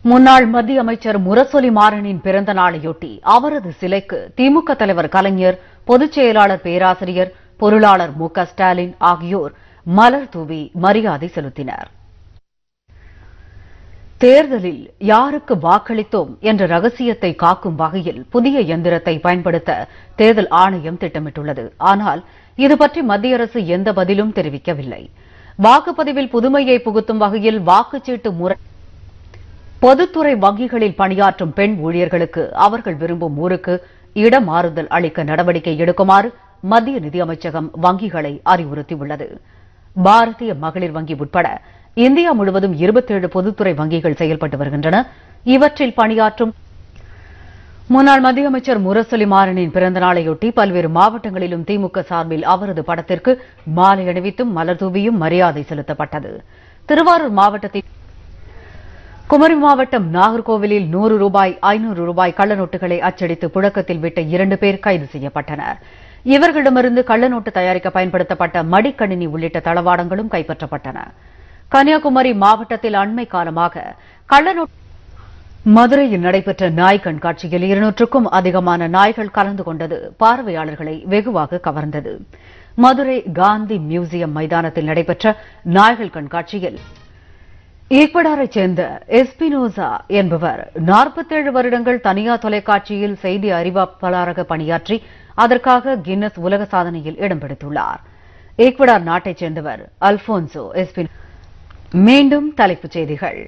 முன்னாள் மத்திய அமைச்சர் முரசொலி மாறனின் பிறந்த நாளையொட்டி அவரது சிலைக்கு திமுக தலைவர் கலைஞர், பொதுச் செயலாளர் பேராசிரியர், பொருளாளர் மு க ஸ்டாலின் ஆகியோர் மலர் தூவி மரியாதை செலுத்தினர். தேர்தலில் யாருக்கு வாக்களித்தோம் என்ற ரகசியத்தை காக்கும் வகையில் புதிய எந்திரத்தை பயன்படுத்த தேர்தல் ஆணையம் திட்டமிட்டுள்ளது. ஆனால் இதுபற்றி மத்திய அரசு எந்த பதிலும் தெரிவிக்கவில்லை. வாக்குப்பதிவில் புதுமையை புகுத்தும் வகையில் வாக்குச்சீட்டு முறை பொதுத்துறை வங்கிகளில் பணியாற்றும் பெண் ஊழியர்களுக்கு அவர்கள் விரும்பும் ஊருக்கு இடமாறுதல் அளிக்க நடவடிக்கை எடுக்குமாறு மத்திய நிதியமைச்சகம் வங்கிகளை அறிவுறுத்தியுள்ளது. பாரதிய மகளிர் வங்கி உட்பட இந்தியா முழுவதும் 27 பொதுத்துறை வங்கிகள் செயல்பட்டு வருகின்றன. இவற்றில் பணியாற்றும் முன்னாள் மத்திய அமைச்சர் முரசொலி மாறனின் பிறந்த நாளையொட்டி பல்வேறு மாவட்டங்களிலும் திமுக சார்பில் அவரது படத்திற்கு மாலை அணிவித்தும் மலர் தூவியும் மரியாதை செலுத்தப்பட்டது. திருவாரூர் மாவட்டத்தில் குமரி மாவட்டம் நாகர்கோவிலில் 100 ரூபாய், 500 ரூபாய் கள்ளநோட்டுகளை அச்சடித்து புழக்கத்தில் விட்ட 2 பேர் கைது செய்யப்பட்டனர். இவர்களிடமிருந்து கள்ளநோட்டு தயாரிக்க பயன்படுத்தப்பட்ட மடிக்கணினி உள்ளிட்ட தளவாடங்களும் கைப்பற்றப்பட்டன. கன்னியாகுமரி மாவட்டத்தில் அண்மை காலமாக கள்ளநோட்டு மதுரையில் நடைபெற்ற நாய் கண்காட்சியில் 200க்கும் அதிகமான நாய்கள் கலந்து கொண்டது பார்வையாளர்களை வெகுவாக கவர்ந்தது. மதுரை காந்தி மியூசியம் மைதானத்தில் நடைபெற்ற நாய்கள் கண்காட்சியில் ஈக்வடாரைச் சேர்ந்த எஸ்பினோசா என்பவர் 47 வருடங்கள் தனியார் தொலைக்காட்சியில் செய்தி அறிவிப்பாளராக பணியாற்றி அதற்காக கின்னஸ் உலக சாதனையில் இடம் பிடித்துள்ளார். ஈக்வடார் நாட்டைச் சேர்ந்தவர் அல்போன்சோ எஸ்பினோசா. மீண்டும் தலைப்புச் செய்திகள்.